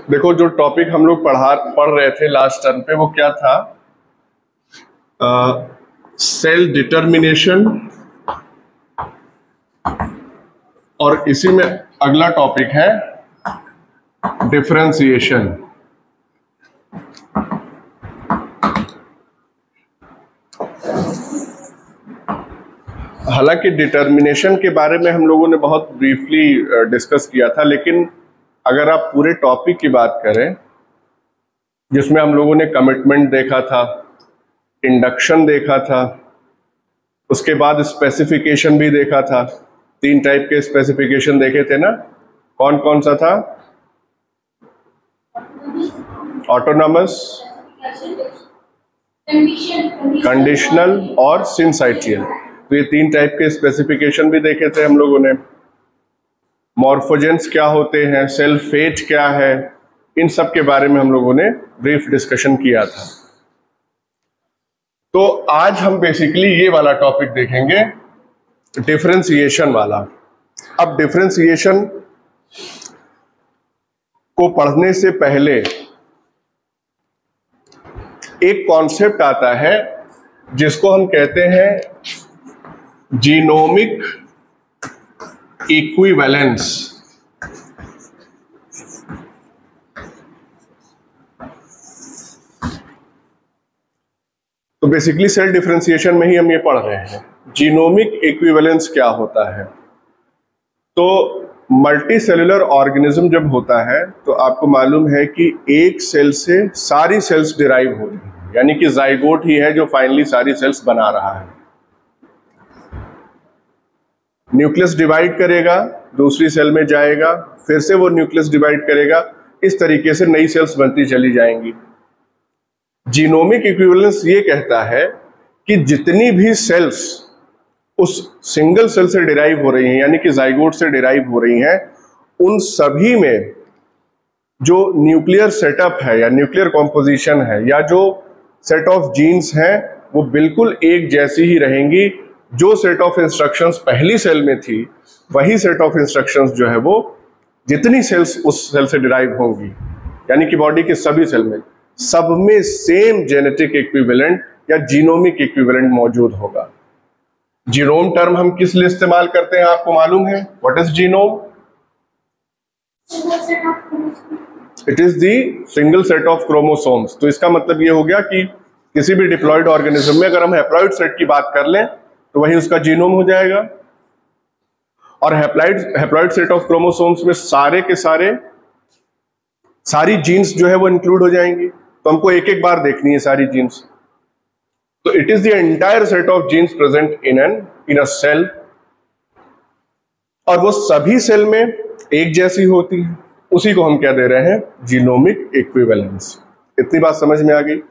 देखो, जो टॉपिक हम लोग पढ़ रहे थे लास्ट टर्म पे वो क्या था? सेल डिटर्मिनेशन, और इसी में अगला टॉपिक है डिफरेंशिएशन। हालांकि डिटर्मिनेशन के बारे में हम लोगों ने बहुत ब्रीफली डिस्कस किया था, लेकिन अगर आप पूरे टॉपिक की बात करें जिसमें हम लोगों ने कमिटमेंट देखा था, इंडक्शन देखा था, उसके बाद स्पेसिफिकेशन भी देखा था। 3 टाइप के स्पेसिफिकेशन देखे थे ना? कौन कौन सा था? ऑटोनॉमस, कंडीशनल और सिंसाइटियल। तो ये 3 टाइप के स्पेसिफिकेशन भी देखे थे हम लोगों ने। मॉर्फोजेंस क्या होते हैं, सेल फेट क्या है, इन सब के बारे में हम लोगों ने ब्रीफ डिस्कशन किया था। तो आज हम बेसिकली ये वाला टॉपिक देखेंगे, डिफरेंशिएशन वाला। अब डिफरेंशिएशन को पढ़ने से पहले एक कॉन्सेप्ट आता है जिसको हम कहते हैं जीनोमिक इक्विवेलेंस। तो बेसिकली सेल डिफरेंशिएशन में ही हम ये पढ़ रहे हैं, जीनोमिक इक्विवेलेंस क्या होता है। तो मल्टी सेलुलर ऑर्गेनिज्म जब होता है तो आपको मालूम है कि एक सेल से सारी सेल्स डिराइव हो रही है, यानी कि जाइगोट ही है जो फाइनली सारी सेल्स बना रहा है। न्यूक्लियस डिवाइड करेगा, दूसरी सेल में जाएगा, फिर से वो न्यूक्लियस डिवाइड करेगा, इस तरीके से नई सेल्स बनती चली जाएंगी। जीनोमिक इक्विवेलेंस ये कहता है कि जितनी भी सेल्स उस सिंगल सेल से डिराइव हो रही हैं, यानी कि जाइगोट से डिराइव हो रही हैं, उन सभी में जो न्यूक्लियर सेटअप है या न्यूक्लियर कॉम्पोजिशन है या जो सेट ऑफ जीन्स हैं वो बिल्कुल एक जैसी ही रहेंगी। जो सेट ऑफ इंस्ट्रक्शंस पहली सेल में थी वही सेट ऑफ इंस्ट्रक्शंस जो है वो जितनी सेल्स उस सेल से डिराइव होंगी, यानी कि बॉडी के सभी सेल में, सब में सेम जेनेटिक इक्विवेलेंट या जीनोमिक इक्विवेलेंट मौजूद होगा। जीनोम टर्म हम किस लिए इस्तेमाल करते हैं आपको मालूम है? What is genome? It is the single set of chromosomes. तो इसका मतलब ये हो गया कि किसी भी डिप्लॉयड ऑर्गेनिज्म में अगर हम हैप्लॉइड सेट की बात कर लें तो वही उसका जीनोम हो जाएगा। और हैप्लॉइड सेट ऑफ क्रोमोसोम्स में सारे के सारी जीन्स जो है वो इंक्लूड हो जाएंगी। तो हमको एक एक बार देखनी है सारी जीन्स। तो it is the entire set of genes present in a cell, और वो सभी सेल में एक जैसी होती है। उसी को हम क्या दे रहे हैं? Genomic equivalence. इतनी बात समझ में आ गई?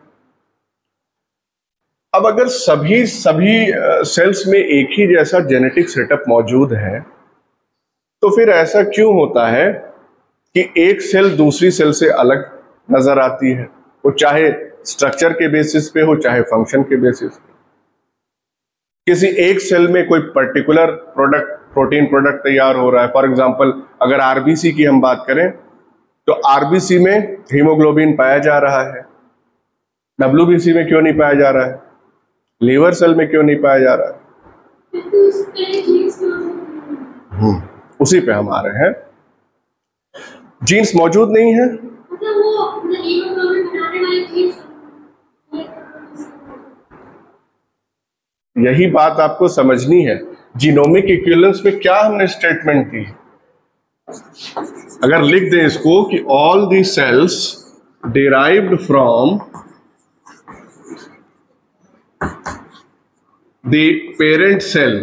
अब अगर सभी सेल्स में एक ही जैसा जेनेटिक सेटअप मौजूद है तो फिर ऐसा क्यों होता है कि एक सेल दूसरी सेल से अलग नजर आती है, वो चाहे स्ट्रक्चर के बेसिस पे हो चाहे फंक्शन के बेसिस पे। किसी एक सेल में कोई पर्टिकुलर प्रोटीन प्रोडक्ट तैयार हो रहा है। फॉर एग्जांपल अगर आरबीसी की हम बात करें तो आरबीसी में हीमोग्लोबिन पाया जा रहा है, डब्ल्यूबीसी में क्यों नहीं पाया जा रहा है? लीवर सेल में क्यों नहीं पाया जा रहा है? उसी पे हम आ रहे हैं। जीन्स मौजूद नहीं है, यही बात आपको समझनी है। जीनोमिक इक्विवेलेंस में क्या हमने स्टेटमेंट दी? अगर लिख दें इसको कि all the cells derived from the parent cell,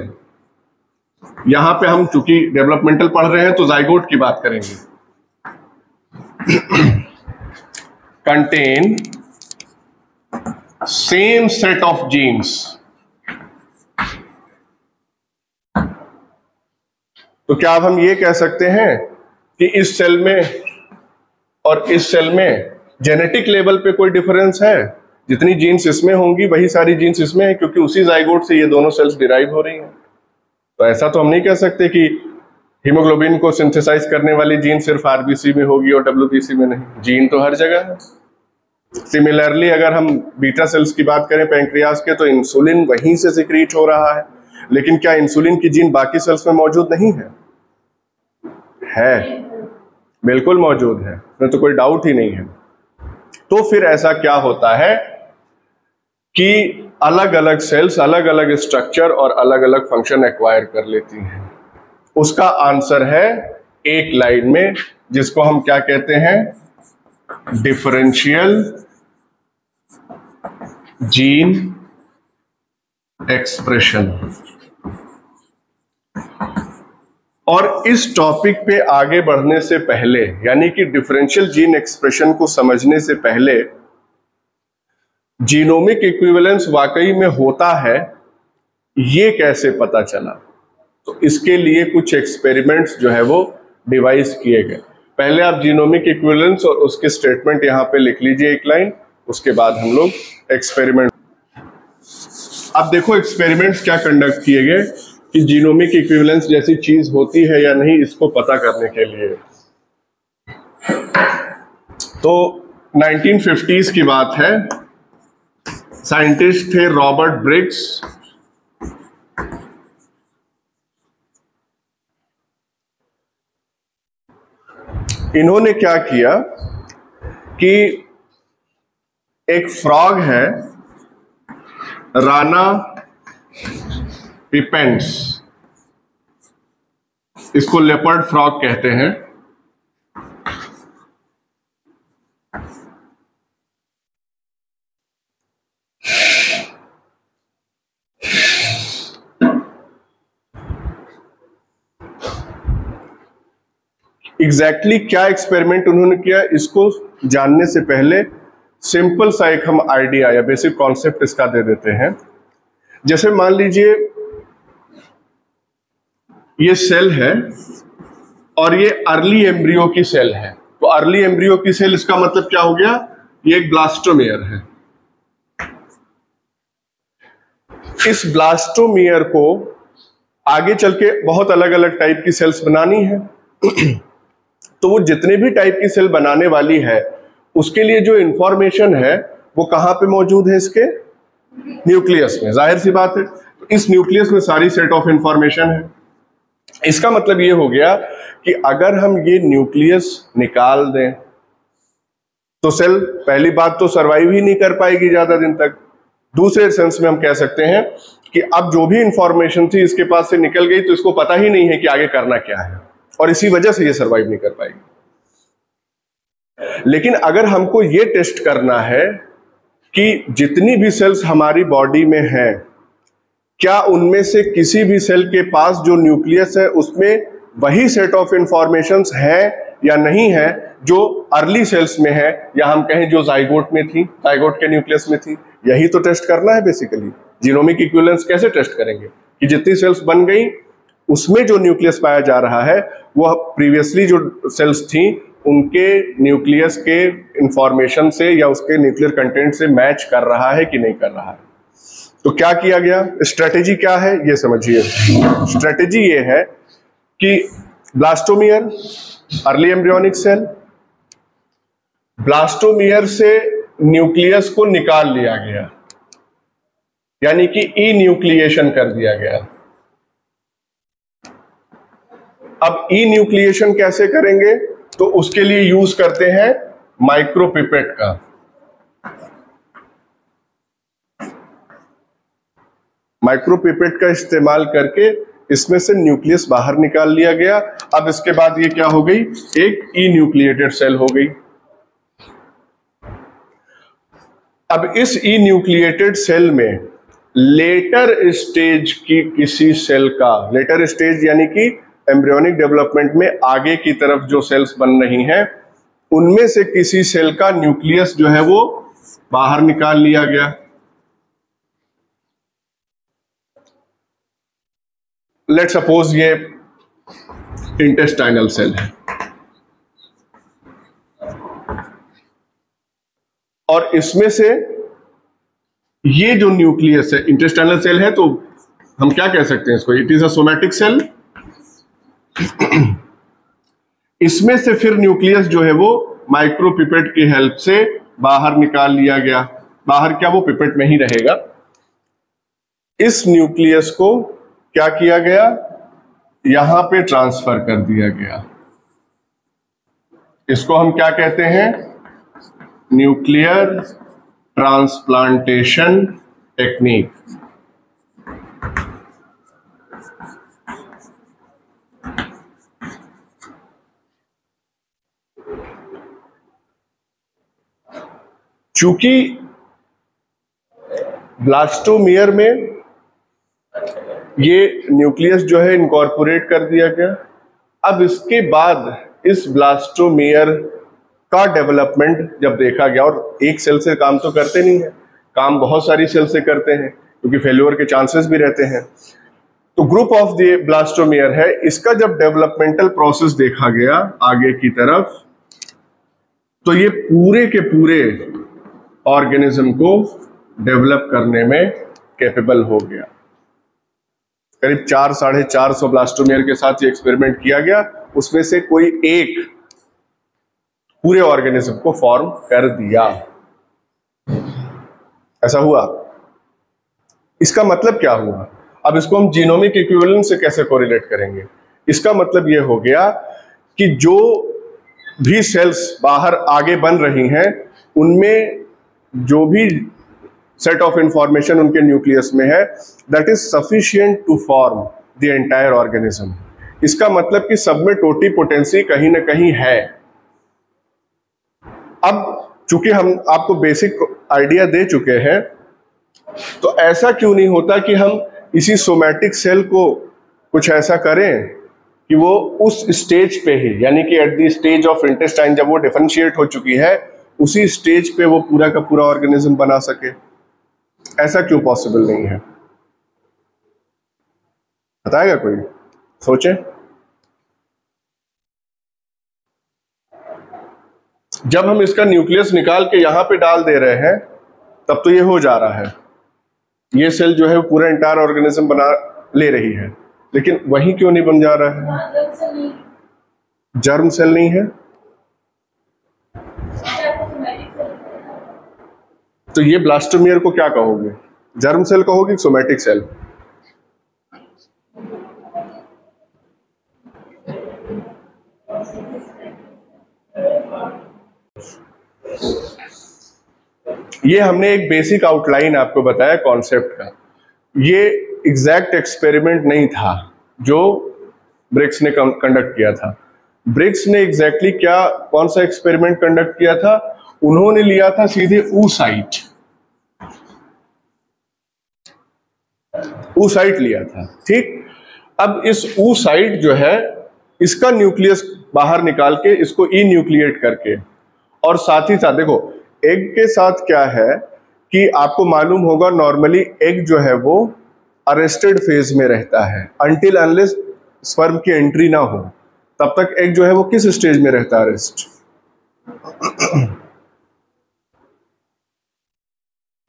यहां पे हम चूंकि डेवलपमेंटल पढ़ रहे हैं तो जाइगोट की बात करेंगे, contain same set of genes. तो क्या अब हम ये कह सकते हैं कि इस सेल में और इस सेल में जेनेटिक लेवल पे कोई डिफरेंस है? जितनी जीन्स इसमें होंगी वही सारी जीन्स इसमें है, क्योंकि उसी जाइगोट से ये दोनों सेल्स डिराइव हो रही हैं। तो ऐसा तो हम नहीं कह सकते कि हीमोग्लोबिन को सिंथेसाइज करने वाली जीन सिर्फ आरबीसी में होगी और डब्ल्यूबीसी में नहीं, जीन तो हर जगह है। सिमिलरली अगर हम बीटा सेल्स की बात करें पैंक्रियाज के, तो इंसुलिन वहीं से सिक्रीट हो रहा है, लेकिन क्या इंसुलिन की जीन बाकी सेल्स में मौजूद नहीं है? है, बिल्कुल मौजूद है, इसमें तो कोई डाउट ही नहीं है। तो फिर ऐसा क्या होता है कि अलग अलग सेल्स अलग अलग स्ट्रक्चर और अलग अलग फंक्शन एक्वायर कर लेती हैं? उसका आंसर है एक लाइन में, जिसको हम क्या कहते हैं? Differential gene expression. और इस टॉपिक पे आगे बढ़ने से पहले, यानी कि डिफरेंशियल जीन एक्सप्रेशन को समझने से पहले, जीनोमिक इक्विवेलेंस वाकई में होता है ये कैसे पता चला? तो इसके लिए कुछ एक्सपेरिमेंट्स जो है वो डिवाइस किए गए। पहले आप जीनोमिक इक्विवेलेंस और उसके स्टेटमेंट यहां पे लिख लीजिए एक लाइन, उसके बाद हम लोग एक्सपेरिमेंट। अब देखो एक्सपेरिमेंट्स क्या कंडक्ट किए गए कि जीनोमिक इक्विवेलेंस जैसी चीज होती है या नहीं, इसको पता करने के लिए। तो 1950s की बात है, साइंटिस्ट थे रॉबर्ट ब्रिग्स। इन्होंने क्या किया कि एक फ्रॉग है राना पिपेंस, इसको लेपर्ड फ्रॉग कहते हैं। एग्जैक्टली क्या एक्सपेरिमेंट उन्होंने किया, इसको जानने से पहले सिंपल सा एक हम आइडिया या बेसिक कॉन्सेप्ट इसका दे देते हैं। जैसे मान लीजिए ये सेल है और ये अर्ली एम्ब्रियो की सेल है। तो अर्ली एम्ब्रियो की सेल, इसका मतलब क्या हो गया? ये एक ब्लास्टोमेयर है। इस ब्लास्टोमेयर को आगे चल के बहुत अलग अलग टाइप की सेल्स बनानी है। तो वो जितने भी टाइप की सेल बनाने वाली है, उसके लिए जो इंफॉर्मेशन है वो कहां पे मौजूद है? इसके न्यूक्लियस में। जाहिर सी बात है, इस न्यूक्लियस में सारी सेट ऑफ इंफॉर्मेशन है। इसका मतलब ये हो गया कि अगर हम ये न्यूक्लियस निकाल दें तो सेल पहली बात तो सरवाइव ही नहीं कर पाएगी ज्यादा दिन तक। दूसरे सेंस में हम कह सकते हैं कि अब जो भी इंफॉर्मेशन थी इसके पास से निकल गई, तो इसको पता ही नहीं है कि आगे करना क्या है, और इसी वजह से ये सरवाइव नहीं कर पाएगी। लेकिन अगर हमको ये टेस्ट करना है कि जितनी भी सेल्स हमारी बॉडी में हैं, क्या उनमें से किसी भी सेल के पास जो न्यूक्लियस है उसमें वही सेट ऑफ इंफॉर्मेशंस है या नहीं है जो अर्ली सेल्स में है, या हम कहें जो जाइगोट में थी, जाइगोट के न्यूक्लियस में थी। यही तो टेस्ट करना है बेसिकली। जीनोमिक इक्विवेलेंस कैसे टेस्ट करेंगे कि जितनी सेल्स बन गई उसमें जो न्यूक्लियस पाया जा रहा है वो प्रीवियसली जो सेल्स थी उनके न्यूक्लियस के इंफॉर्मेशन से या उसके न्यूक्लियर कंटेंट से मैच कर रहा है कि नहीं कर रहा है। तो क्या किया गया, स्ट्रेटेजी क्या है ये समझिए। स्ट्रेटेजी ये है कि blastomere, early embryonic cell, blastomere से न्यूक्लियस को निकाल लिया गया, यानी कि ई न्यूक्लिएशन कर दिया गया। अब ई न्यूक्लिएशन कैसे करेंगे? तो उसके लिए यूज करते हैं माइक्रोपिपेट का। माइक्रोपिपेट का इस्तेमाल करके इसमें से न्यूक्लियस बाहर निकाल लिया गया। अब इसके बाद ये क्या हो गई? एक ई न्यूक्लिएटेड सेल हो गई। अब इस ई न्यूक्लिएटेड सेल में लेटर स्टेज की किसी सेल का, लेटर स्टेज यानी कि एम्ब्रियोनिक डेवलपमेंट में आगे की तरफ जो सेल्स बन रही हैं, उनमें से किसी सेल का न्यूक्लियस जो है वो बाहर निकाल लिया गया। लेट्स सपोज ये इंटेस्टाइनल सेल है और इसमें से ये जो न्यूक्लियस है, इंटेस्टाइनल सेल है, तो हम क्या कह सकते हैं इसको? It is a somatic cell. इसमें से फिर न्यूक्लियस जो है वो माइक्रोपिपेट की हेल्प से बाहर निकाल लिया गया। बाहर क्या, वो पिपेट में ही रहेगा। इस न्यूक्लियस को क्या किया गया, यहां पे ट्रांसफर कर दिया गया। इसको हम क्या कहते हैं, न्यूक्लियर ट्रांसप्लांटेशन टेक्निक। चूंकि ब्लास्टोमियर में ये न्यूक्लियस जो है इनकॉर्पोरेट कर दिया गया, अब इसके बाद इस ब्लास्टोमियर का डेवलपमेंट जब देखा गया, और एक सेल से काम तो करते नहीं है, काम बहुत सारी सेल से करते हैं क्योंकि फेल्योर के चांसेस भी रहते हैं। तो ग्रुप ऑफ द ब्लास्टोमियर है, इसका जब डेवलपमेंटल प्रोसेस देखा गया आगे की तरफ, तो ये पूरे के पूरे ऑर्गेनिज्म को डेवलप करने में कैपेबल हो गया। करीब 400-450 ब्लास्टोमियर के साथ ये एक्सपेरिमेंट किया गया, उसमें से कोई एक पूरे ऑर्गेनिज्म को फॉर्म कर दिया। ऐसा हुआ। इसका मतलब क्या हुआ, अब इसको हम जीनोमिक इक्विवेलेंस से कैसे कोरिलेट करेंगे। इसका मतलब ये हो गया कि जो भी सेल्स बाहर आगे बन रही हैं, उनमें जो भी सेट ऑफ इंफॉर्मेशन उनके न्यूक्लियस में है, that is sufficient to form the entire organism. इसका मतलब कि सब में टोटीपोटेंसी कहीं ना कहीं है। अब चूंकि हम आपको बेसिक आइडिया दे चुके हैं, तो ऐसा क्यों नहीं होता कि हम इसी सोमैटिक सेल को कुछ ऐसा करें कि वो उस स्टेज पे ही, यानी कि at the stage of intestine, जब वो डिफरेंशिएट हो चुकी है, उसी स्टेज पे वो पूरा का पूरा ऑर्गेनिज्म बना सके। ऐसा क्यों पॉसिबल नहीं है, बताएगा कोई, सोचें। जब हम इसका न्यूक्लियस निकाल के यहां पे डाल दे रहे हैं, तब तो ये हो जा रहा है, ये सेल जो है वो पूरा एंटायर ऑर्गेनिज्म बना ले रही है, लेकिन वही क्यों नहीं बन जा रहा है, जर्म सेल नहीं है। तो ये ब्लास्टोमियर को क्या कहोगे, जर्म सेल कहोगे, सोमैटिक सेल? ये हमने एक बेसिक आउटलाइन आपको बताया कॉन्सेप्ट का। ये एग्जैक्ट एक्सपेरिमेंट नहीं था जो ब्रिग्स ने कंडक्ट किया था। ब्रिग्स ने एग्जैक्टली क्या, कौन सा एक्सपेरिमेंट कंडक्ट किया था, उन्होंने लिया था सीधे ऊसाइट लिया था, ठीक। अब इस ऊसाइट जो है, इसका न्यूक्लियस बाहर निकाल के इसको ई न्यूक्लिएट करके, और साथ ही साथ देखो एग के साथ क्या है कि आपको मालूम होगा नॉर्मली एग जो है वो अरेस्टेड फेज में रहता है, अनटिल अनलेस स्पर्म की एंट्री ना हो, तब तक एग जो है वो किस स्टेज में रहता है, अरेस्ट।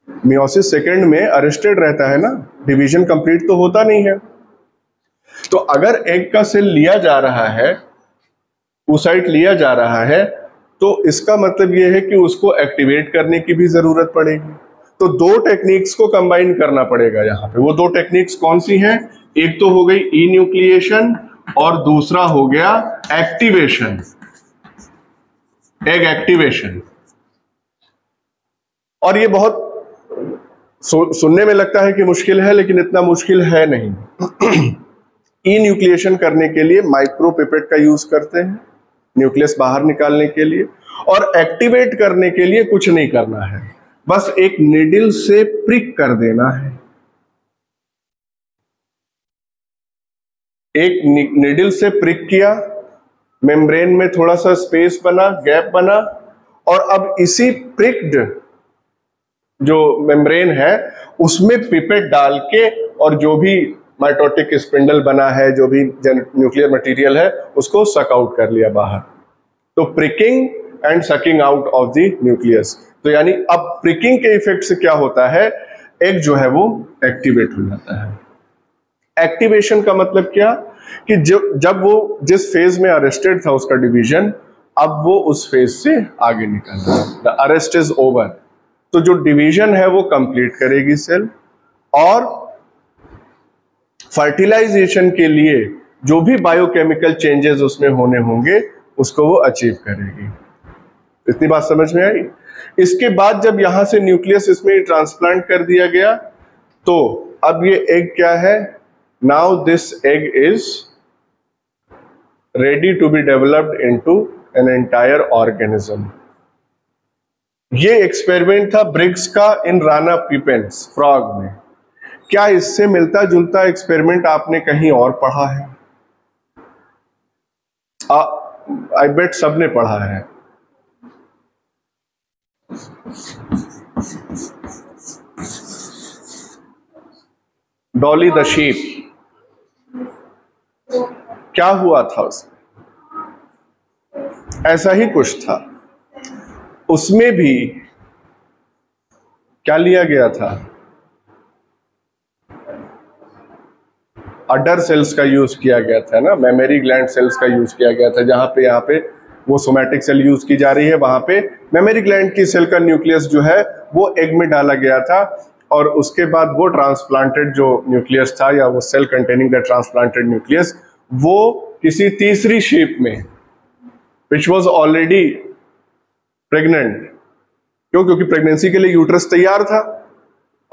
मियोसिस सेकेंड में अरेस्टेड रहता है ना, डिवीजन कंप्लीट तो होता नहीं है। तो अगर एग का सेल लिया जा रहा है, oocyte लिया जा रहा है, तो इसका मतलब यह है कि उसको एक्टिवेट करने की भी जरूरत पड़ेगी। तो दो टेक्निक्स को कंबाइन करना पड़ेगा यहां पे। वो दो टेक्निक्स कौन सी हैं, एक तो हो गई ई न्यूक्लिएशन और दूसरा हो गया एक्टिवेशन, एग एक्टिवेशन। और ये बहुत सुनने में लगता है कि मुश्किल है, लेकिन इतना मुश्किल है नहीं। ई न्यूक्लिएशन करने के लिए माइक्रोपिपेट का यूज करते हैं न्यूक्लियस बाहर निकालने के लिए, और एक्टिवेट करने के लिए कुछ नहीं करना है, बस एक नीडल से प्रिक कर देना है। एक नीडल से प्रिक किया, मेम्ब्रेन में थोड़ा सा स्पेस बना, गैप बना, और अब इसी प्रिक्ड जो मेम्ब्रेन है उसमें पिपेट डाल के, और जो भी माइटोटिक स्पिंडल बना है, जो भी न्यूक्लियर मटेरियल है, उसको सक आउट कर लिया बाहर। तो pricking and sucking out of the nucleus. तो यानी अब प्रिकिंग के इफेक्ट से क्या होता है, एग जो है वो एक्टिवेट हो जाता है। एक्टिवेशन का मतलब क्या कि जब वो जिस फेज में अरेस्टेड था उसका डिवीजन, अब वो उस फेज से आगे निकल रहा है, द अरेस्ट इज ओवर। तो जो डिवीजन है वो कंप्लीट करेगी सेल, और फर्टिलाइजेशन के लिए जो भी बायोकेमिकल चेंजेस उसमें होने होंगे उसको वो अचीव करेगी। इतनी बात समझ में आई। इसके बाद जब यहां से न्यूक्लियस इसमें ट्रांसप्लांट कर दिया गया, तो अब ये एग क्या है, now this egg is ready to be developed into an entire organism. ये एक्सपेरिमेंट था ब्रिग्स का इन राना पिपेंस फ्रॉग में। क्या इससे मिलता जुलता एक्सपेरिमेंट आपने कहीं और पढ़ा है? आई बेट सबने पढ़ा है। डॉली द शीप, क्या हुआ था उसमें? ऐसा ही कुछ था। उसमें भी क्या लिया गया था? अडर सेल्स का यूज किया गया था ना, मेमोरी ग्लैंड सेल्स का यूज किया गया था। जहां पे यहाँ पे वो सोमैटिक सेल यूज की जा रही है, वहां पे मेमोरी ग्लैंड की सेल का न्यूक्लियस जो है वो एग में डाला गया था, और उसके बाद वो ट्रांसप्लांटेड जो न्यूक्लियस था, या वो cell containing the transplanted nucleus, वो किसी तीसरी शीप में विच वॉज ऑलरेडी प्रेग्नेंट, क्योंकि प्रेगनेंसी के लिए यूट्रस तैयार था,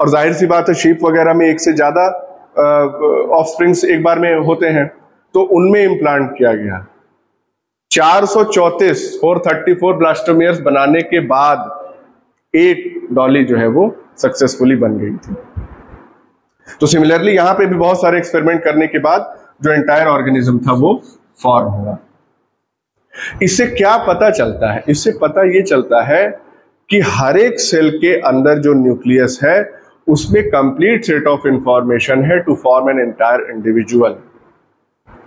और जाहिर सी बात है शीप वगैरह में एक से ज्यादा ऑफस्प्रिंग्स एक बार में होते हैं, तो उनमें इम्प्लांट किया गया। 434 ब्लास्टोमियर्स बनाने के बाद एक डॉली जो है वो सक्सेसफुली बन गई थी। तो सिमिलरली यहां पे भी बहुत सारे एक्सपेरिमेंट करने के बाद जो एंटायर ऑर्गेनिज्म था वो फॉर्म हुआ। इससे क्या पता चलता है? इससे पता ये चलता है कि हर एक सेल के अंदर जो न्यूक्लियस है उसमें कंप्लीट सेट ऑफ इंफॉर्मेशन है to form an entire individual,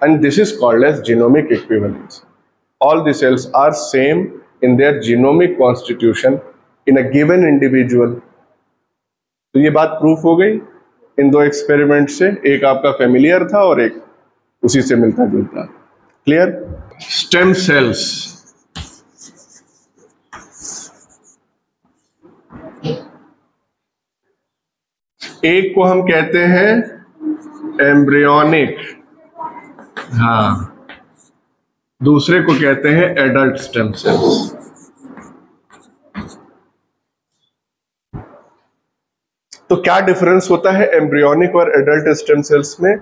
and this is called as genomic equivalence. All the cells are same in their genomic constitution in a given individual. तो ये बात proof हो गई इन दो experiment से, एक आपका फेमिलियर था और एक उसी से मिलता जुलता। क्लियर? स्टेम सेल्स, एक को हम कहते हैं एम्ब्रियोनिक, हाँ, दूसरे को कहते हैं एडल्ट स्टेम सेल्स। तो क्या डिफरेंस होता है एम्ब्रियोनिक और एडल्ट स्टेम सेल्स में?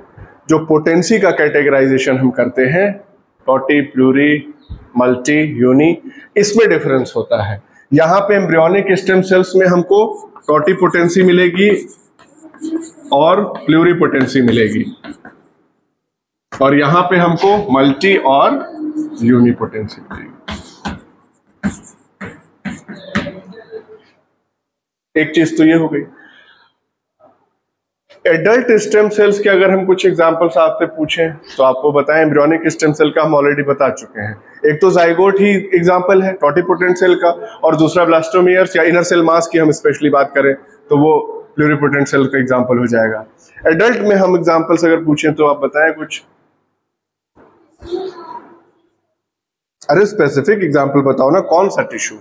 जो पोटेंसी का कैटेगराइजेशन हम करते हैं, टॉटी, प्लूरी, मल्टी, यूनी, इसमें डिफरेंस होता है। यहां पे एम्ब्रियोनिक स्टेम सेल्स में हमको टॉटी पोटेंसी मिलेगी और प्लूरी पोटेंसी मिलेगी, और यहां पे हमको मल्टी और यूनी पोटेंसी मिलेगी। एक चीज तो ये हो गई। एडल्ट स्टेम सेल्स के अगर हम कुछ एग्जांपल्स आपसे पूछें तो आपको बताएं, एम्ब्रियोनिक स्टेम सेल का हम ऑलरेडी बता चुके हैं। एक तो जाइगोट ही एग्जांपल है टॉटीपोटेंट सेल का, और दूसरा ब्लास्टोमियर्स या इनर सेल मास की हम स्पेशली बात करें तो वो प्लूरिपोटेंट सेल का एग्जांपल हो जाएगा। एडल्ट में हम एग्जांपल्स अगर पूछें तो आप बताएं कुछ। अरे स्पेसिफिक एग्जांपल बताओ ना, कौन सा टिश्यू?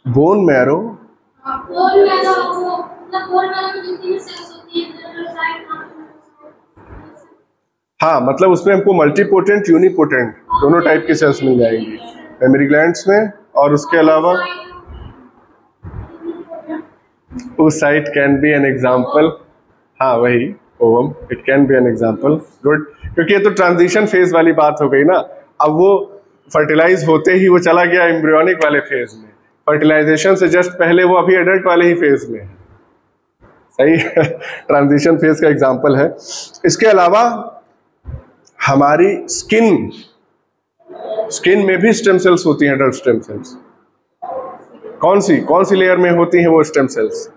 बोन मैरो, हाँ, मतलब उसमें हमको मल्टीपोटेंट, यूनिपोटेंट दोनों टाइप के सेल्स मिल जाएंगी मेमोरी ग्लैंड्स में, और उसके अलावा oocyte can be an example, हाँ वही ovum, it can be an example. Good, क्योंकि ये तो ट्रांजिशन फेज वाली बात हो गई ना। अब वो फर्टिलाइज होते ही वो चला गया एम्ब्रियोनिक वाले फेज में, फर्टिलाइजेशन से जस्ट पहले वो अभी एडल्ट वाले ही फेज में है। सही ट्रांजिशन फेज का एग्जांपल है। इसके अलावा हमारी स्किन में भी स्टेम सेल्स होती हैं, एडल्ट स्टेम सेल्स। कौन सी लेयर में होती हैं वो स्टेम सेल्स?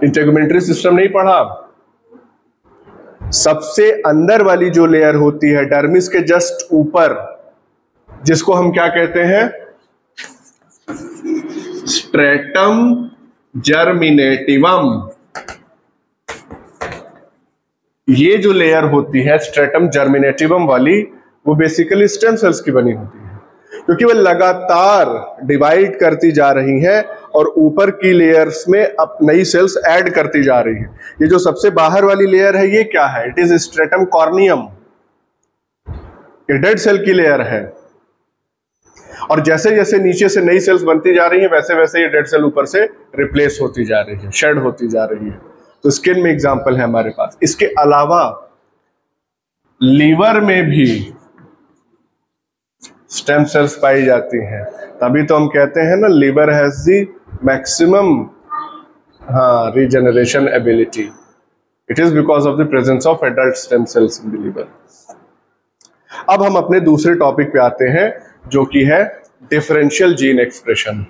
इंटेगुमेंट्री सिस्टम नहीं पढ़ा? सबसे अंदर वाली जो लेयर होती है डर्मिस के जस्ट ऊपर, जिसको हम क्या कहते हैं? स्ट्रेटम जर्मिनेटिवम, ये जो लेयर होती है स्ट्रेटम जर्मिनेटिवम वाली, वो बेसिकली स्टेम सेल्स की बनी होती है, क्योंकि वो लगातार डिवाइड करती जा रही हैं और ऊपर की लेयर्स में अब नई सेल्स ऐड करती जा रही है। ये जो सबसे बाहर वाली लेयर है, ये क्या है? इट इज स्ट्रेटम कॉर्नियम, ये डेड सेल की लेयर है। और जैसे जैसे नीचे से नई सेल्स बनती जा रही हैं, वैसे वैसे ये डेड सेल ऊपर से रिप्लेस होती जा रही है, शेड होती जा रही है। तो स्किन में एग्जांपल है हमारे पास। इसके अलावा लीवर में भी स्टेम सेल्स पाई जाती हैं, तभी तो हम कहते हैं ना, liver has the maximum regeneration ability. It is because of the presence of adult stem cells in the liver. अब हम अपने दूसरे टॉपिक पे आते हैं, जो कि है differential gene expression.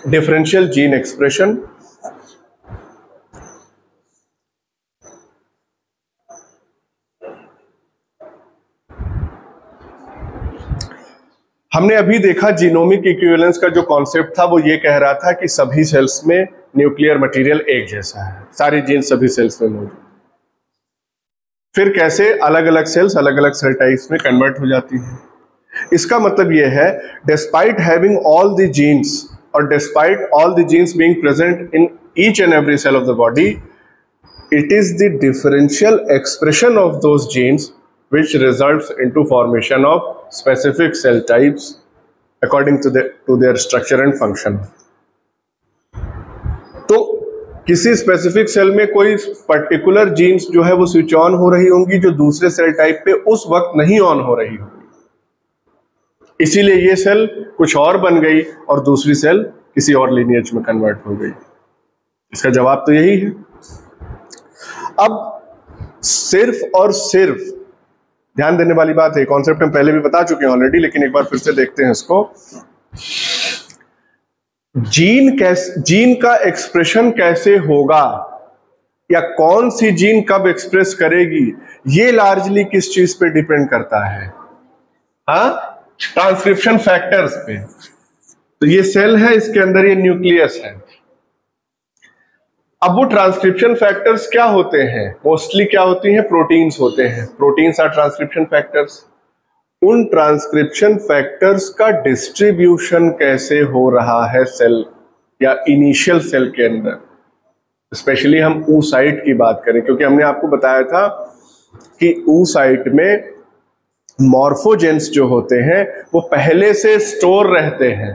Differential gene expression हमने अभी देखा, जीनोमिक इक्विवेलेंस का जो कॉन्सेप्ट था वो ये कह रहा था कि सभी सेल्स में न्यूक्लियर मटेरियल एक जैसा है, सारी जीन सभी सेल्स में मौजूद। फिर कैसे अलग अलग सेल्स अलग अलग सेल टाइप्स में कन्वर्ट हो जाती हैं। इसका मतलब ये है, despite having all the genes और despite all the genes being present in each and every cell of the body, it is the differential expression of those genes which results into formation of specific cell types according to their structure and function. तो किसी specific cell में कोई particular jeans जो है वो switch on हो रही होंगी, जो दूसरे सेल टाइप पे उस वक्त नहीं ऑन हो रही होगी, इसीलिए ये सेल कुछ और बन गई और दूसरी सेल किसी और लिनिएज में कन्वर्ट हो गई। इसका जवाब तो यही है। अब सिर्फ और सिर्फ ध्यान देने वाली बात है, कॉन्सेप्ट हम पहले भी बता चुके हैं ऑलरेडी, लेकिन एक बार फिर से देखते हैं इसको। जीन का एक्सप्रेशन कैसे होगा या कौन सी जीन कब एक्सप्रेस करेगी, ये लार्जली किस चीज पे डिपेंड करता है? ट्रांसक्रिप्शन फैक्टर्स पे। तो ये सेल है, इसके अंदर ये न्यूक्लियस है। अब वो ट्रांसक्रिप्शन फैक्टर्स क्या होते हैं? मोस्टली क्या होती हैं? प्रोटीन्स होते हैं। Proteins are transcription factors. उन ट्रांसक्रिप्शन फैक्टर्स का डिस्ट्रीब्यूशन कैसे हो रहा है सेल या इनिशियल सेल के अंदर, स्पेशली हम oocyte की बात करें, क्योंकि हमने आपको बताया था कि oocyte में मॉर्फोजेंस जो होते हैं वो पहले से स्टोर रहते हैं।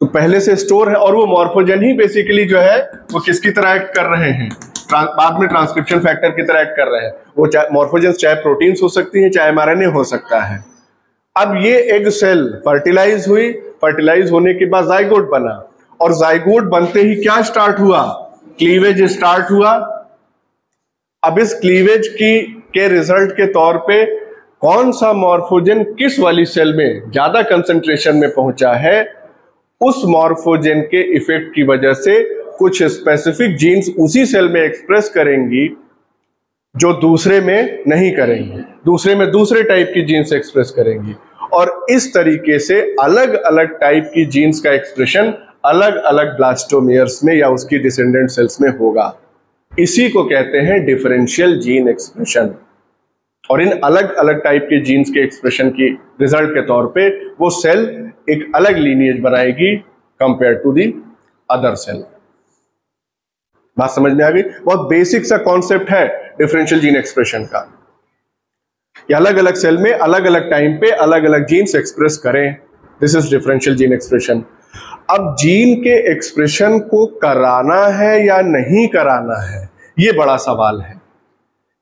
तो पहले से स्टोर है और वो मॉर्फोजेन ही बेसिकली जो है वो किसकी तरह एक्ट कर रहे हैं? बाद में ट्रांसक्रिप्शन फैक्टर की तरह एक्ट कर रहे हैं। वो मॉर्फोजेंस चाहे प्रोटीन्स हो सकती हैं, चाहे mRNA हो सकता है। अब ये एग सेल फर्टिलाइज हुई, फर्टिलाइज होने के बाद जाइगोट बना, और जाइगोट बनते ही क्या स्टार्ट हुआ? क्लीवेज स्टार्ट हुआ। अब इस क्लीवेज के रिजल्ट के तौर पे कौन सा मॉर्फोजेन किस वाली सेल में ज्यादा कंसंट्रेशन में पहुंचा है, उस मॉर्फोजेन के इफेक्ट की वजह से कुछ स्पेसिफिक जीन्स उसी सेल में एक्सप्रेस करेंगी जो दूसरे में नहीं करेंगी, दूसरे में दूसरे टाइप की जीन्स एक्सप्रेस करेंगी। और इस तरीके से अलग अलग टाइप की जीन्स का एक्सप्रेशन अलग अलग ब्लास्टोमियर्स में या उसकी डिसेंडेंट सेल्स में होगा। इसी को कहते हैं डिफरेंशियल जीन एक्सप्रेशन। और इन अलग अलग टाइप के जीन्स के एक्सप्रेशन की रिजल्ट के तौर पे वो सेल एक अलग लीनिएज बनाएगी compare to the other cell. बात समझ में आ गई? बहुत बेसिक सा कॉन्सेप्ट है डिफरेंशियल जीन एक्सप्रेशन का। ये अलग अलग सेल में अलग अलग टाइम पे अलग अलग जीन्स एक्सप्रेस करें, this is differential gene expression. अब जीन के एक्सप्रेशन को कराना है या नहीं कराना है, ये बड़ा सवाल है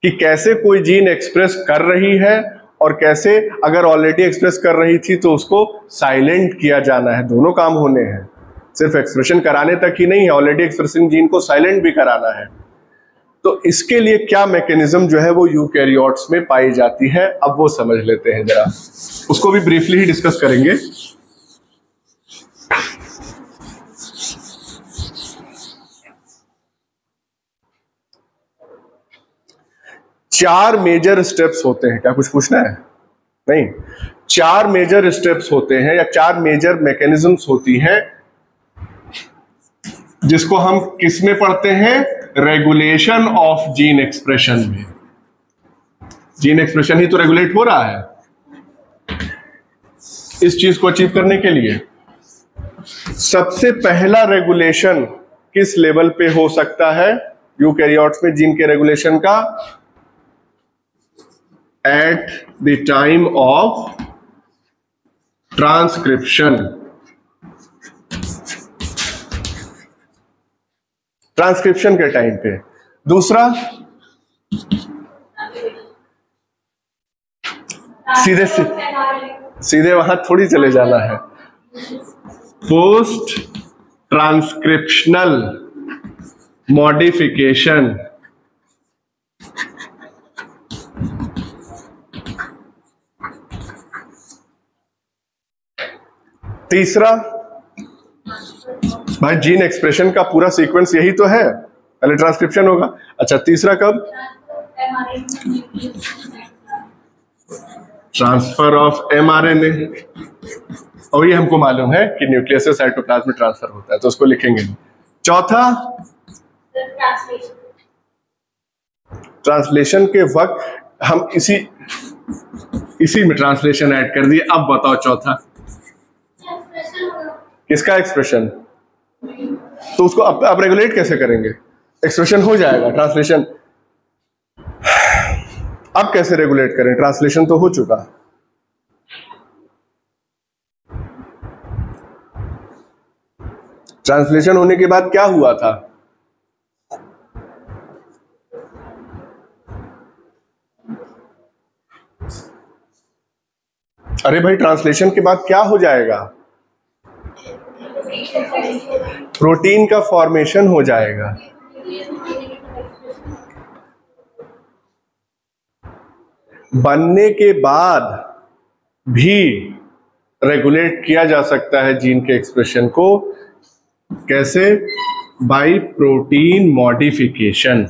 कि कैसे कोई जीन एक्सप्रेस कर रही है और कैसे अगर ऑलरेडी एक्सप्रेस कर रही थी तो उसको साइलेंट किया जाना है। दोनों काम होने हैं, सिर्फ एक्सप्रेशन कराने तक ही नहीं है, ऑलरेडी एक्सप्रेसिंग जीन को साइलेंट भी कराना है। तो इसके लिए क्या मैकेनिज्म जो है वो यूकैरियोट्स में पाई जाती है, अब वो समझ लेते हैं जरा, उसको भी ब्रीफली ही डिस्कस करेंगे। चार मेजर स्टेप्स होते हैं, क्या कुछ पूछना है? नहीं, चार मेजर स्टेप्स होते हैं या चार मेजर मैकेनिज्म्स होती हैं जिसको हम किस में पढ़ते हैं? रेगुलेशन ऑफ जीन एक्सप्रेशन में। जीन एक्सप्रेशन ही तो रेगुलेट हो रहा है। इस चीज को अचीव करने के लिए सबसे पहला रेगुलेशन किस लेवल पे हो सकता है यूकैरियोट्स में जीन के रेगुलेशन का? At the time of transcription. Transcription के टाइम पे। दूसरा, सीधे सीधे वहां थोड़ी चले जाना है, पोस्ट ट्रांसक्रिप्शनल मॉडिफिकेशन। तीसरा, भाई जीन एक्सप्रेशन का पूरा सीक्वेंस यही तो है, पहले ट्रांसक्रिप्शन होगा। अच्छा, तीसरा कब? ट्रांसफर ऑफ एमआरएनए, और ये हमको मालूम है कि न्यूक्लियस से साइटोप्लाज्म में ट्रांसफर होता है, तो उसको लिखेंगे। चौथा, ट्रांसलेशन के वक्त हम इसी में ट्रांसलेशन ऐड कर दिए। अब बताओ चौथा किसका एक्सप्रेशन? तो उसको अब रेगुलेट कैसे करेंगे? एक्सप्रेशन हो जाएगा, ट्रांसलेशन अब कैसे रेगुलेट करें? ट्रांसलेशन तो हो चुका। ट्रांसलेशन होने के बाद क्या हुआ था? अरे भाई, ट्रांसलेशन के बाद क्या हो जाएगा? प्रोटीन का फॉर्मेशन हो जाएगा। बनने के बाद भी रेगुलेट किया जा सकता है जीन के एक्सप्रेशन को। कैसे? Bye protein modification.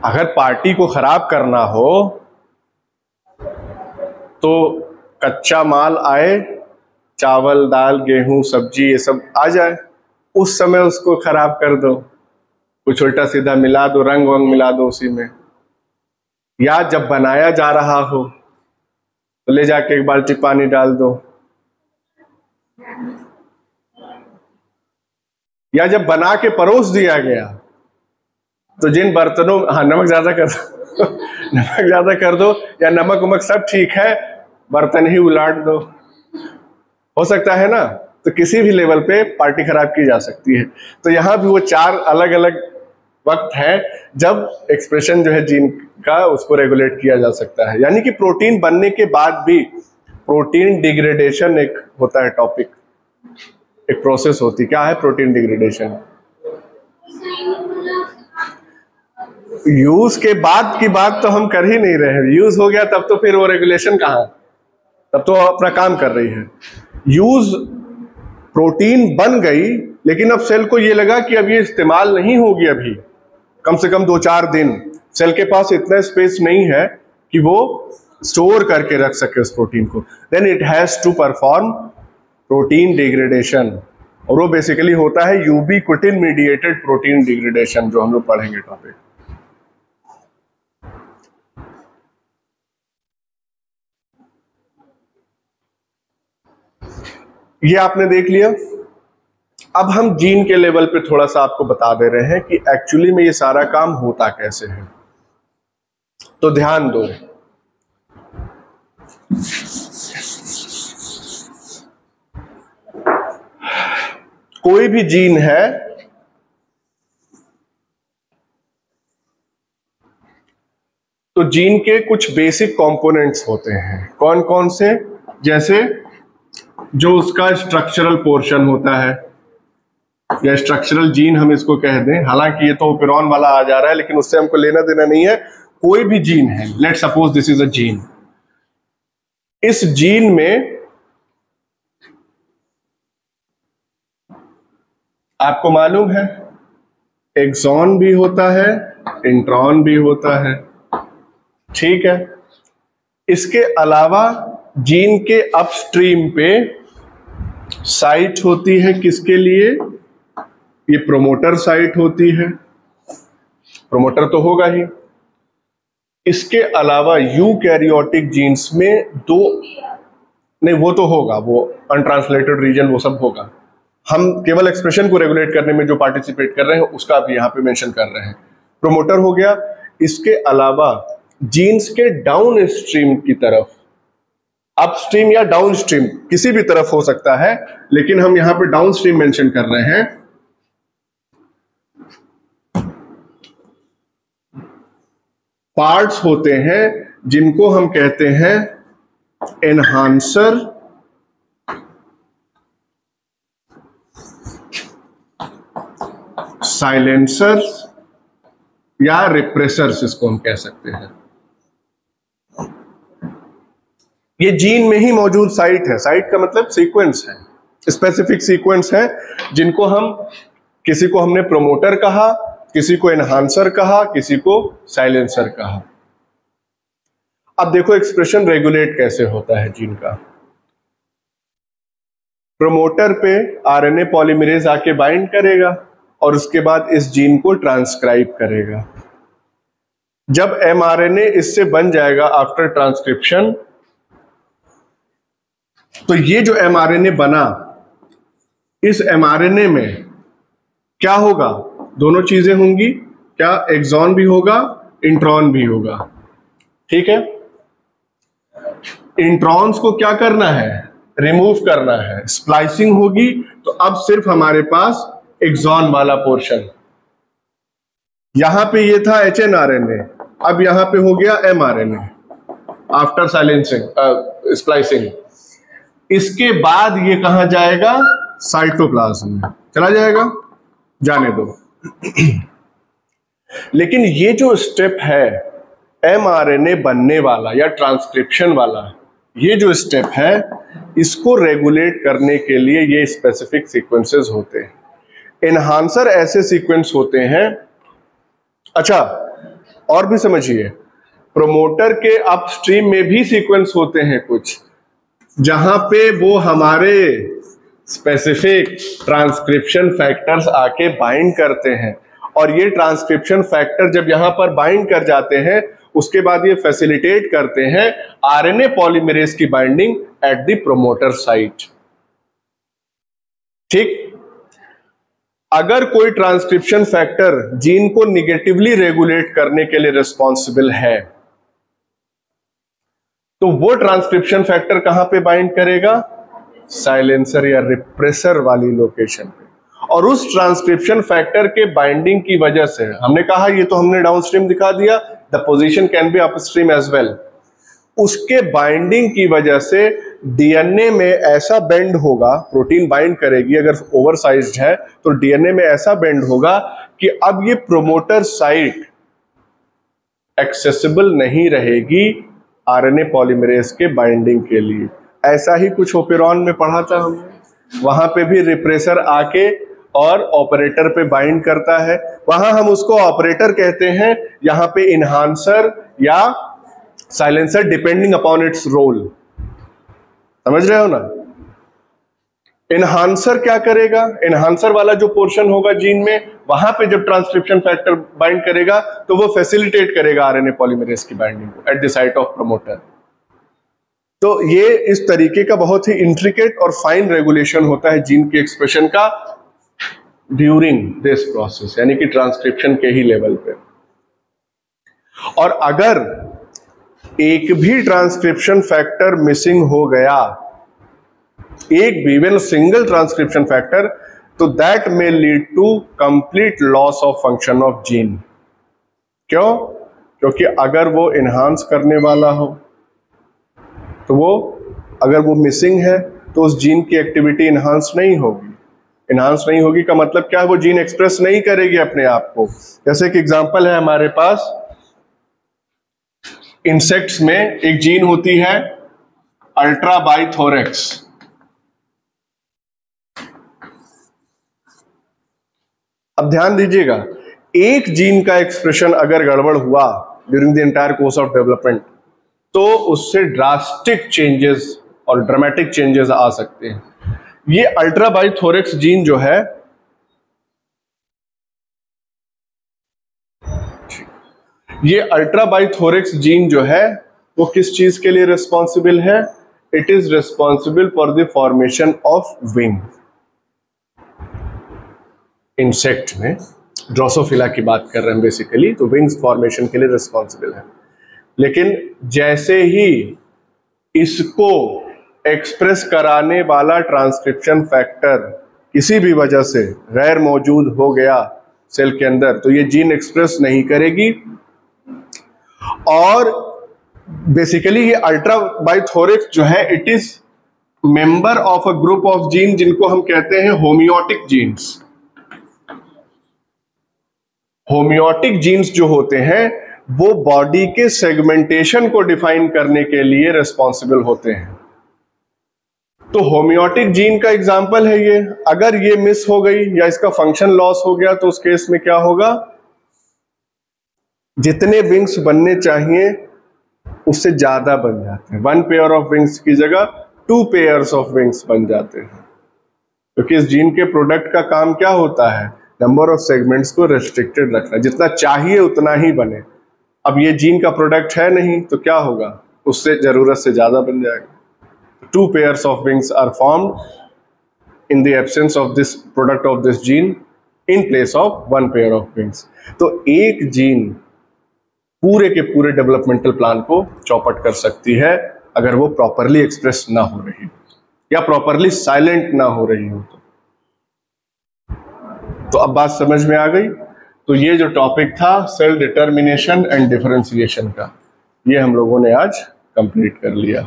अगर पार्टी को खराब करना हो तो कच्चा माल आए, चावल दाल गेहूं सब्जी ये सब आ जाए, उस समय उसको खराब कर दो, कुछ उल्टा सीधा मिला दो, रंग वंग मिला दो उसी में। या जब बनाया जा रहा हो तो ले जाके एक बाल्टी पानी डाल दो, या जब बना के परोस दिया गया तो जिन बर्तनों, हाँ नमक ज्यादा कर दो नमक ज्यादा कर दो, या नमक वमक सब ठीक है, बर्तन ही उलाट दो, हो सकता है ना। तो किसी भी लेवल पे पार्टी खराब की जा सकती है। तो यहाँ भी वो चार अलग अलग वक्त है जब एक्सप्रेशन जो है जीन का उसको रेगुलेट किया जा सकता है। यानी कि प्रोटीन बनने के बाद भी प्रोटीन डिग्रेडेशन एक होता है टॉपिक, एक प्रोसेस होती है। क्या है प्रोटीन डिग्रेडेशन? यूज के बाद की बात तो हम कर ही नहीं रहे हैं। यूज हो गया तब तो फिर वो रेगुलेशन कहाँ, तब तो अपना काम कर रही है। यूज, प्रोटीन बन गई लेकिन अब सेल को ये लगा कि अब ये इस्तेमाल नहीं होगी, अभी कम से कम 2-4 दिन सेल के पास इतना स्पेस नहीं है कि वो स्टोर करके रख सके उस प्रोटीन को। Then it has to perform protein degradation, और वो बेसिकली होता है यूबीक्विटिन मीडिएटेड प्रोटीन डिग्रेडेशन, जो हम लोग पढ़ेंगे टॉपिक। ये आपने देख लिया। अब हम जीन के लेवल पे थोड़ा सा आपको बता दे रहे हैं कि एक्चुअली में ये सारा काम होता कैसे है। तो ध्यान दो, कोई भी जीन है तो जीन के कुछ बेसिक कंपोनेंट्स होते हैं। कौन कौन से? जैसे जो उसका स्ट्रक्चरल पोर्शन होता है, या स्ट्रक्चरल जीन हम इसको कह दें, हालांकि ये तो ओपेरॉन वाला आ जा रहा है, लेकिन उससे हमको लेना देना नहीं है। कोई भी जीन है, let suppose this is a gene, इस जीन में आपको मालूम है एक्सॉन भी होता है, इंट्रॉन भी होता है, ठीक है। इसके अलावा जीन के अपस्ट्रीम पे साइट होती है, किसके लिए? ये प्रोमोटर साइट होती है, प्रोमोटर तो होगा ही। इसके अलावा यूकैरियोटिक जीन्स में दो, नहीं वो तो होगा, वो अनट्रांसलेटेड रीजन वो सब होगा। हम केवल एक्सप्रेशन को रेगुलेट करने में जो पार्टिसिपेट कर रहे हैं उसका भी यहां पे मेंशन कर रहे हैं। प्रोमोटर हो गया। इसके अलावा जीन्स के डाउन स्ट्रीम की तरफ, अपस्ट्रीम या डाउन स्ट्रीम किसी भी तरफ हो सकता है, लेकिन हम यहां पे डाउन स्ट्रीम मेंशन कर रहे हैं, पार्ट्स होते हैं जिनको हम कहते हैं एनहांसर साइलेंसर या रिप्रेसर्स, इसको हम कह सकते हैं। ये जीन में ही मौजूद साइट है, साइट का मतलब सीक्वेंस है, स्पेसिफिक सीक्वेंस है, जिनको हम, किसी को हमने प्रोमोटर कहा, किसी को एनहांसर कहा, किसी को साइलेंसर कहा। अब देखो एक्सप्रेशन रेगुलेट कैसे होता है जीन का। प्रोमोटर पे आरएनए पॉलीमरेज आके बाइंड करेगा और उसके बाद इस जीन को ट्रांसक्राइब करेगा। जब एमआरएनए इससे बन जाएगा आफ्टर ट्रांसक्रिप्शन, तो ये जो एमआरएनए बना, इस एमआरएनए में क्या होगा? दोनों चीजें होंगी। क्या? एक्सॉन भी होगा, इंट्रॉन भी होगा, ठीक है। इंट्रॉन्स को क्या करना है? रिमूव करना है। स्प्लाइसिंग होगी तो अब सिर्फ हमारे पास एक्सॉन वाला पोर्शन, यहां पे ये था एचएनआरएनए, अब यहां पे हो गया एमआरएनए आफ्टर साइलेंसिंग, स्प्लाइसिंग। इसके बाद ये कहां जाएगा? साइटोप्लाज्म में चला जाएगा, जाने दो। लेकिन ये जो स्टेप है एमआरएनए बनने वाला या ट्रांसक्रिप्शन वाला, ये जो स्टेप है, इसको रेगुलेट करने के लिए ये स्पेसिफिक सीक्वेंसेस होते हैं। एनहांसर ऐसे सीक्वेंस होते हैं। अच्छा, और भी समझिए, प्रोमोटर के अपस्ट्रीम में भी सीक्वेंस होते हैं कुछ, जहां पे वो हमारे स्पेसिफिक ट्रांसक्रिप्शन फैक्टर्स आके बाइंड करते हैं, और ये ट्रांसक्रिप्शन फैक्टर जब यहां पर बाइंड कर जाते हैं, उसके बाद ये फैसिलिटेट करते हैं आरएनए पॉलीमरेज की binding at the promoter site, ठीक। अगर कोई ट्रांसक्रिप्शन फैक्टर जीन को निगेटिवली रेगुलेट करने के लिए रिस्पॉन्सिबल है, तो वो ट्रांसक्रिप्शन फैक्टर कहां पे बाइंड करेगा? साइलेंसर या रिप्रेसर वाली लोकेशन पे। और उस ट्रांसक्रिप्शन फैक्टर के बाइंडिंग की वजह से, हमने कहा ये तो हमने डाउनस्ट्रीम दिखा दिया, the position can be upstream as well, उसके बाइंडिंग की वजह से डीएनए में ऐसा बेंड होगा, प्रोटीन बाइंड करेगी, अगर ओवरसाइज्ड है तो डीएनए में ऐसा बेंड होगा कि अब ये प्रोमोटर साइट एक्सेसिबल नहीं रहेगी आरएनए पॉलीमरेज के बाइंडिंग के लिए। ऐसा ही कुछ ओपेरॉन में पढ़ा था हमने, वहां पे भी रिप्रेसर आके और ऑपरेटर पे बाइंड करता है, वहां हम उसको ऑपरेटर कहते हैं, यहां पे इनहांसर या silencer depending upon its role. समझ रहे हो ना? इनहांसर क्या करेगा? इनहांसर वाला जो पोर्शन होगा जीन में, वहां पे जब ट्रांसक्रिप्शन फैक्टर बाइंड करेगा तो वो फैसिलिटेट करेगा आरएनए पॉलीमरेज की बाइंडिंग को at the site of promoter. तो ये इस तरीके का बहुत ही इंट्रिकेट और फाइन रेगुलेशन होता है जीन के एक्सप्रेशन का ड्यूरिंग दिस प्रोसेस, यानी कि ट्रांसक्रिप्शन के ही लेवल पे। और अगर एक भी ट्रांसक्रिप्शन फैक्टर मिसिंग हो गया, एक भी, इवन सिंगल ट्रांसक्रिप्शन फैक्टर, तो that may lead to complete loss of function of gene. क्यों? क्योंकि अगर वो इनहांस करने वाला हो, तो वो, अगर वो मिसिंग है तो उस जीन की एक्टिविटी इन्हांस नहीं होगी। इन्हांस नहीं होगी का मतलब क्या है, वो जीन एक्सप्रेस नहीं करेगी अपने आप को। जैसे कि एग्जांपल है हमारे पास इंसेक्ट्स में एक जीन होती है अल्ट्राबाइथोरेक्स। अब ध्यान दीजिएगा, एक जीन का एक्सप्रेशन अगर गड़बड़ हुआ during the entire course of development तो उससे ड्रास्टिक चेंजेस और ड्रामेटिक चेंजेस आ सकते हैं। ये अल्ट्राबाइथोरेक्स जीन जो है, ये अल्ट्राबाइथोरेक्स जीन जो है वो किस चीज के लिए रिस्पॉन्सिबल है? It is responsible for the formation of wing. Insect में ड्रोसोफिला की बात कर रहे हैं बेसिकली, तो विंग्स फॉर्मेशन के लिए रिस्पॉन्सिबल है। लेकिन जैसे ही इसको एक्सप्रेस कराने वाला ट्रांसक्रिप्शन फैक्टर किसी भी वजह से गैर मौजूद हो गया सेल के अंदर, तो ये जीन एक्सप्रेस नहीं करेगी। और बेसिकली ये अल्ट्राबाइथोरेक्स जो है, it is member of a group of gene जिनको हम कहते हैं होमियोटिक जीन्स। होमियोटिक जीन्स जो होते हैं वो बॉडी के सेगमेंटेशन को डिफाइन करने के लिए रिस्पॉन्सिबल होते हैं। तो होमियोटिक जीन का एग्जाम्पल है ये। अगर ये मिस हो गई या इसका फंक्शन लॉस हो गया तो उस केस में क्या होगा? जितने विंग्स बनने चाहिए उससे ज्यादा बन जाते हैं। 1 पेयर ऑफ विंग्स की जगह 2 पेयर्स ऑफ विंग्स बन जाते हैं, क्योंकि इस जीन के प्रोडक्ट का काम क्या होता है? नंबर ऑफ सेगमेंट्स को रेस्ट्रिक्टेड रखना, जितना चाहिए उतना ही बने। अब ये जीन का प्रोडक्ट है नहीं तो क्या होगा? उससे जरूरत से ज्यादा बन जाएगा। 2 pairs of wings are formed in the absence of this product of this gene in place of 1 pair of wings. तो एक जीन पूरे के पूरे डेवलपमेंटल प्लान को चौपट कर सकती है अगर वो प्रॉपरली एक्सप्रेस ना हो रही या प्रॉपरली साइलेंट ना हो रही हो। तो अब बात समझ में आ गई। तो ये जो टॉपिक था सेल डिटर्मिनेशन एंड डिफरेंशिएशन का, ये हम लोगों ने आज कंप्लीट कर लिया।